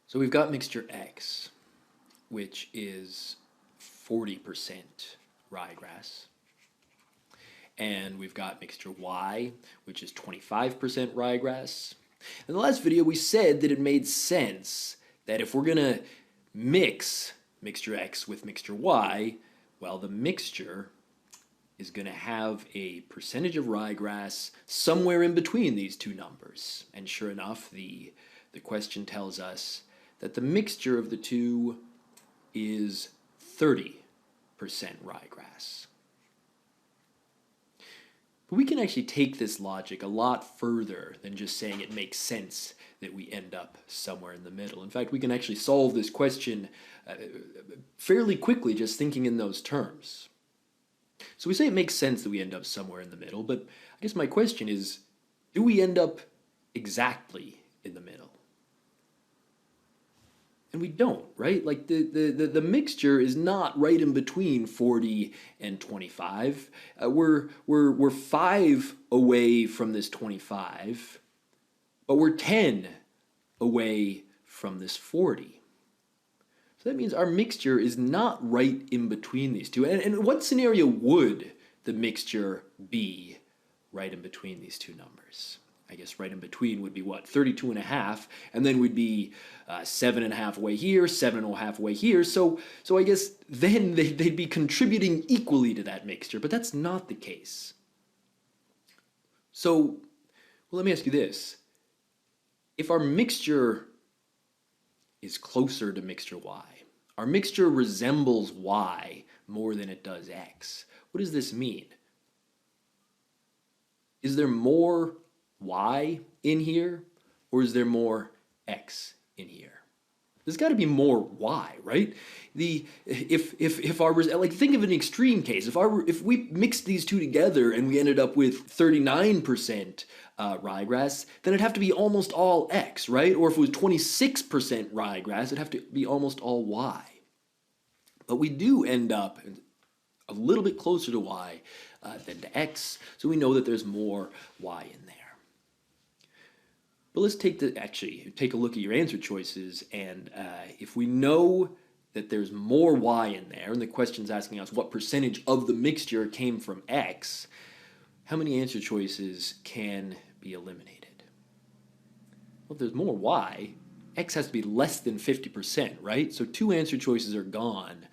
So we've got mixture X, which is 40% ryegrass. And we've got mixture Y, which is 25% ryegrass. In the last video, we said that it made sense that if we're going to mix mixture X with mixture Y, well, the mixture is going to have a percentage of ryegrass somewhere in between these two numbers. And sure enough, the question tells us that the mixture of the two is 30% ryegrass. But we can actually take this logic a lot further than just saying it makes sense that we end up somewhere in the middle. In fact, we can actually solve this question fairly quickly just thinking in those terms. So we say it makes sense that we end up somewhere in the middle, but I guess my question is, do we end up exactly in the middle? And we don't, right? Like the mixture is not right in between 40 and 25. We're 5 away from this 25, but we're 10 away from this 40. So that means our mixture is not right in between these two. And what scenario would the mixture be right in between these two numbers? I guess right in between would be what? 32 and a half, and then we'd be 7 and a half away here, 7 and a half away here. So I guess then they'd be contributing equally to that mixture, but that's not the case. So, well, let me ask you this. If our mixture is closer to mixture Y, our mixture resembles Y more than it does X, what does this mean? Is there more Y in here, or is there more X in here? There's got to be more Y, right? If our, like, think of an extreme case. If we mixed these two together and we ended up with 39% ryegrass, then it'd have to be almost all X, right? Or if it was 26% ryegrass, it'd have to be almost all Y. But we do end up a little bit closer to Y than to X, so we know that there's more Y in there. But let's take a look at your answer choices, and if we know that there's more Y in there, and the question's asking us what percentage of the mixture came from X, how many answer choices can be eliminated? Well, if there's more Y, X has to be less than 50%, right? So 2 answer choices are gone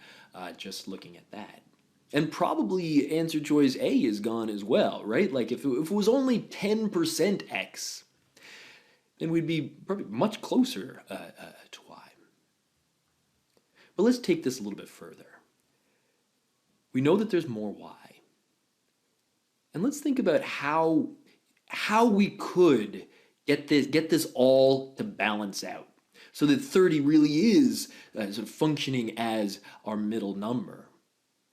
just looking at that. And probably answer choice A is gone as well, right? Like if it was only 10% X, then we'd be probably much closer to Y. But let's take this a little bit further. We know that there's more Y. And let's think about how we could get this all to balance out so that 30 really is sort of functioning as our middle number.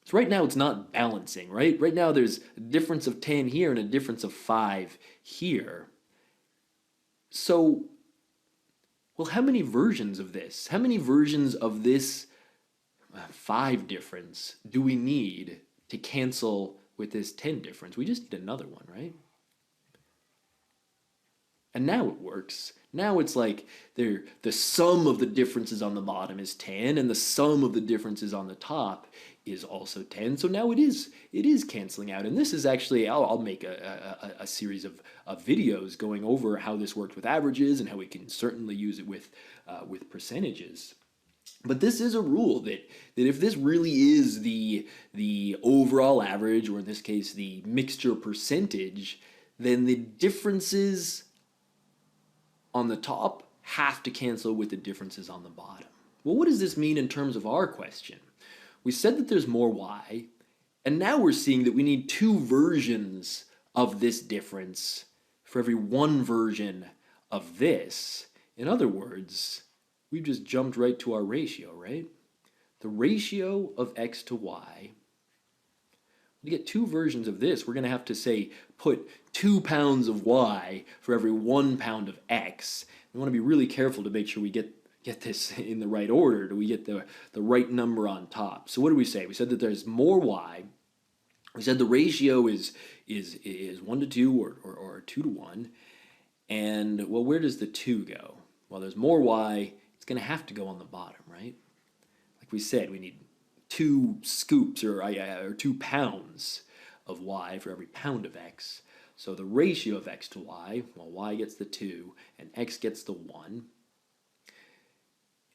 So right now it's not balancing, right? Right now there's a difference of 10 here and a difference of 5 here. So, well, how many versions of this? How many versions of this 5 difference do we need to cancel with this 10 difference? We just need another one, right? And now it works. Now it's like the sum of the differences on the bottom is 10, and the sum of the differences on the top is also 10. So now it is canceling out. And this is actually, I'll make a series of videos going over how this worked with averages and how we can certainly use it with percentages. But this is a rule that if this really is the overall average, or in this case the mixture percentage, then the differences on the top have to cancel with the differences on the bottom. Well, what does this mean in terms of our question? We said that there's more Y, and now we're seeing that we need 2 versions of this difference for every 1 version of this. In other words, we've just jumped right to our ratio, right? The ratio of X to Y. To get 2 versions of this, we're going to have to say put 2 pounds of Y for every 1 pound of X. We want to be really careful to make sure we get this in the right order. Do we get the right number on top? So what did we say? We said that there's more Y. We said the ratio is 1 to 2 or 2 to 1. And well, where does the 2 go? Well, there's more Y. It's going to have to go on the bottom, right? Like we said, we need 2 scoops or 2 pounds of y for every pound of x. So the ratio of x to y, well, y gets the 2 and x gets the 1.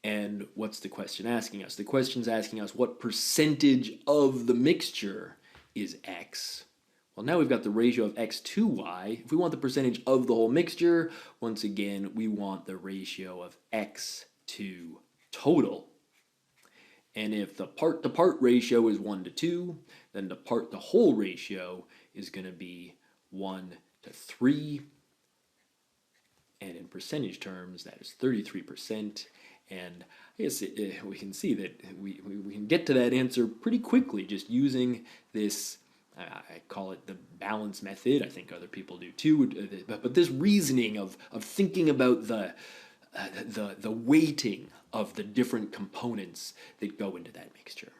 And what's the question asking us? The question's asking us what percentage of the mixture is x. Well, now we've got the ratio of x to y. If we want the percentage of the whole mixture, once again, we want the ratio of x to total. And if the part-to-part ratio is 1 to 2, then the part-to-whole ratio is going to be 1 to 3. And in percentage terms, that is 33%. And I guess we can see that we can get to that answer pretty quickly just using this, I call it the balance method. I think other people do too. But this reasoning of thinking about the weighting of the different components that go into that mixture.